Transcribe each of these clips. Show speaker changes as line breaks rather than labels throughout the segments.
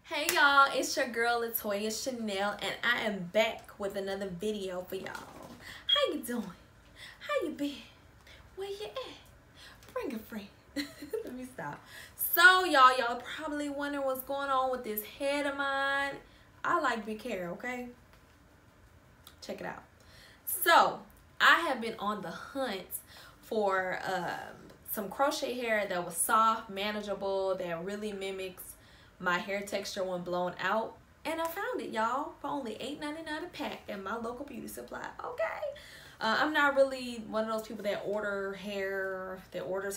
Hey y'all, it's your girl LaToya Chenelle, and I am back with another video for y'all. How you doing? How you been? Where you at? Bring a friend. Let me stop. So y'all probably wondering what's going on with this head of mine. I like big hair, okay? Check it out. So I have been on the hunt for some crochet hair that was soft, manageable, that really mimics my hair texture when blown out, and I found it, y'all, for only $8.99 a pack at my local beauty supply. Okay, I'm not really one of those people that orders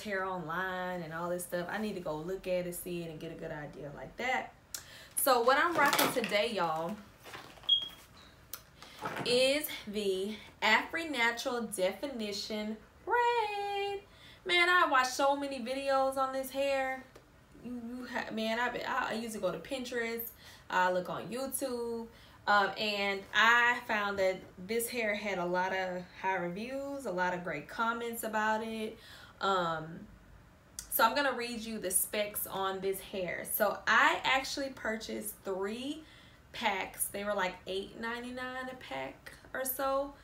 hair online and all this stuff. I need to go look at it, see it, and get a good idea like that. So what I'm rocking today, y'all, is the Afri Natural Definition Braid. Man, I watched so many videos on this hair. Man, I usually go to Pinterest, I look on YouTube, and I found that this hair had a lot of high reviews, a lot of great comments about it. So I'm gonna read you the specs on this hair. So I actually purchased 3 packs. They were like $8.99 a pack or so.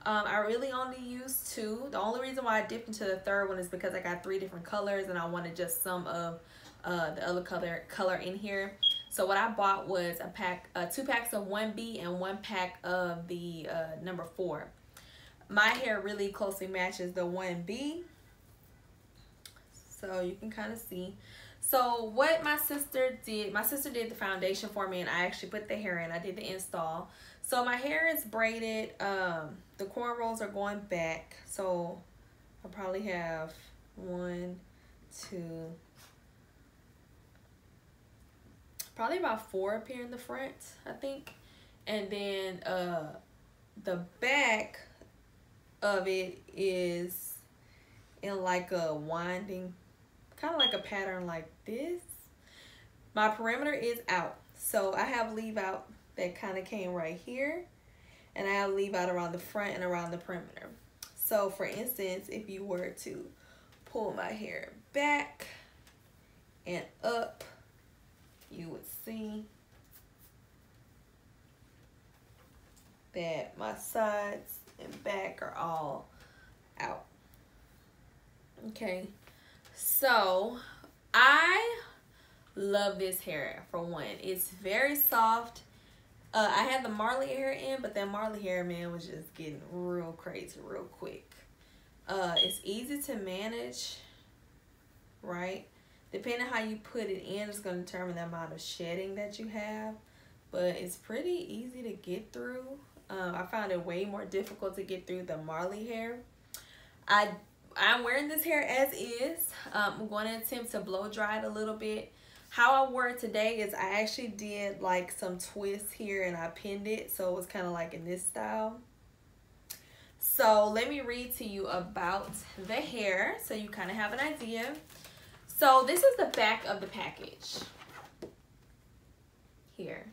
I really only used 2. The only reason why I dipped into the 3rd one is because I got 3 different colors and I wanted just some of the other color in here. So what I bought was a pack, 2 packs of 1B and 1 pack of the number 4. My hair really closely matches the 1B, so you can kind of see. So what my sister did the foundation for me, and I actually put the hair in. I did the install. So my hair is braided. The cornrows are going back, so I probably have 1, 2, probably about 4 up here in the front, I think. And then the back of it is in like a winding, kind of like a pattern like this. My perimeter is out, so I have leave out that kind of came right here, and I have leave out around the front and around the perimeter. So for instance, if you were to pull my hair back and up, you would see that my sides and back are all out. Okay, so I love this hair. For one, it's very soft. I had the Marley hair in, but that Marley hair, man, was just getting real crazy real quick. It's easy to manage, right? Depending how you put it in, it's going to determine the amount of shedding that you have. But it's pretty easy to get through. I found it way more difficult to get through the Marley hair. I'm wearing this hair as is. I'm going to attempt to blow dry it a little bit. How I wore it today is I actually did like some twists here and I pinned it. So it was kind of like in this style. So let me read to you about the hair so you kind of have an idea. So this is the back of the package here,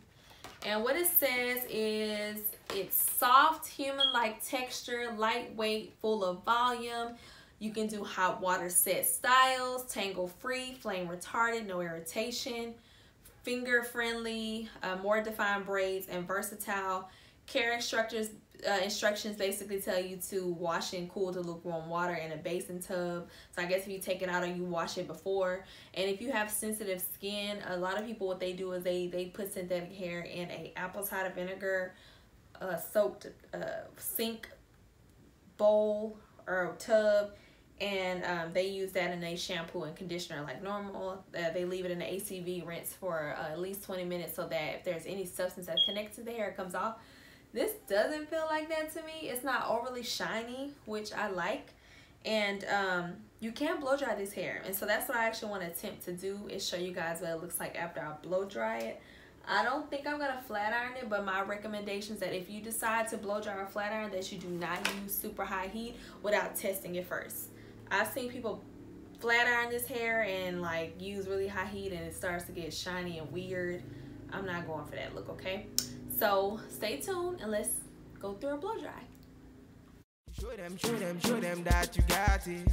and what it says is it's soft, human-like texture, lightweight, full of volume. You can do hot water set styles, tangle-free, flame retardant, no irritation, finger-friendly, more defined braids, and versatile. Care instructions basically tell you to wash in cool to lukewarm water in a basin tub. So I guess if you take it out or you wash it before. And if you have sensitive skin, a lot of people, what they do is they put synthetic hair in a apple cider vinegar soaked sink bowl or tub, and they use that in a shampoo and conditioner like normal. They leave it in the ACV rinse for at least 20 minutes so that if there's any substance that connects to the hair, it comes off. This doesn't feel like that to me. It's not overly shiny, which I like. And you can blow dry this hair. And so that's what I actually want to attempt to do, is show you guys what it looks like after I blow dry it. I don't think I'm going to flat iron it, but my recommendation is that if you decide to blow dry or flat iron, that you do not use super high heat without testing it first. I've seen people flat iron this hair and like use really high heat and it starts to get shiny and weird. I'm not going for that look, okay? So stay tuned and let's go through a blow dry.
Show them that you got it.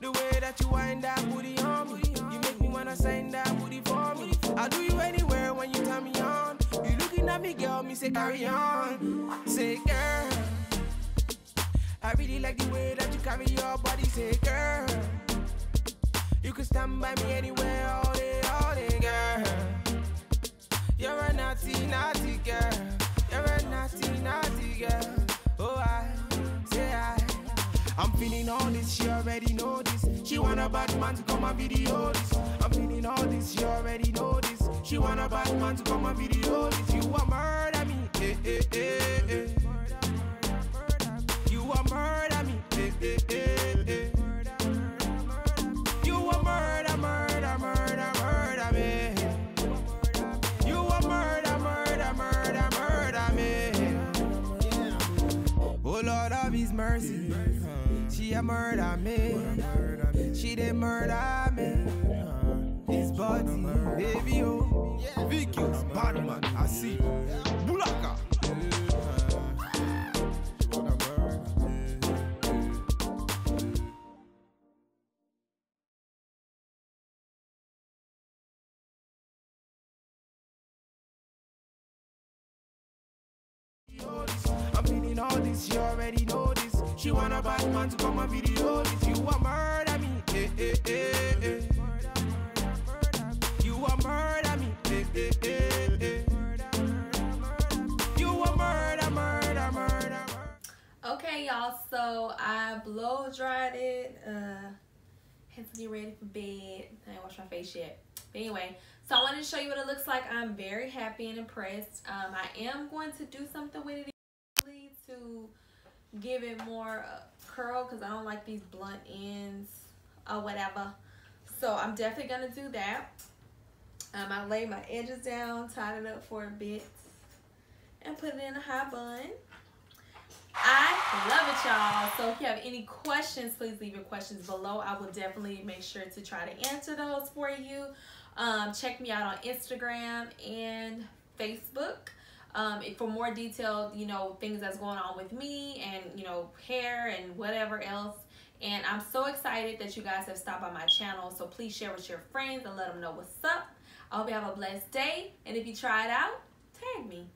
The way that you wind that booty on me, you make me wanna sign that booty for me. I'll do you at me, girl, me say carry on. Say, girl, I really like the way that you carry your body. Say, girl, you can stand by me anywhere, all day, girl. You're a naughty, naughty girl. You're a naughty, naughty girl. Oh, I say I'm feeling all this, she already know this. She want a bad man to come and video this. I'm feeling all this, she already know this. She want a bad man to come and video this. You a murder me, eh, eh, eh, eh. You a murder me, eh, eh, eh, eh. You a murder, murder, murder, murder me. You a murder, murder, murder, murder me. Oh Lord of His mercy, she a murder me. She did murder me. This body, baby, oh. Vicky's bad man, I see. Bulaka. I'm feeling all this, you already know this. She want a bad man to come and video this. You a murder me, eh, eh, eh, eh. You a murder me, eh, eh, eh, eh. You a murder, murder, murder.
Okay, y'all, so I blow dried it. Had to get ready for bed. I ain't washed my face yet. But anyway, so I wanted to show you what it looks like. I'm very happy and impressed. I am going to do something with it to give it more curl, because I don't like these blunt ends or whatever. So I'm definitely gonna do that. I laid my edges down, tied it up for a bit, and put it in a high bun. I love it, y'all. So if you have any questions, please leave your questions below. I will definitely make sure to try to answer those for you. Check me out on Instagram and Facebook. For more detailed, things that's going on with me and, hair and whatever else. And I'm so excited that you guys have stopped by my channel. So please share with your friends and let them know what's up. I hope you have a blessed day. And if you try it out, tag me.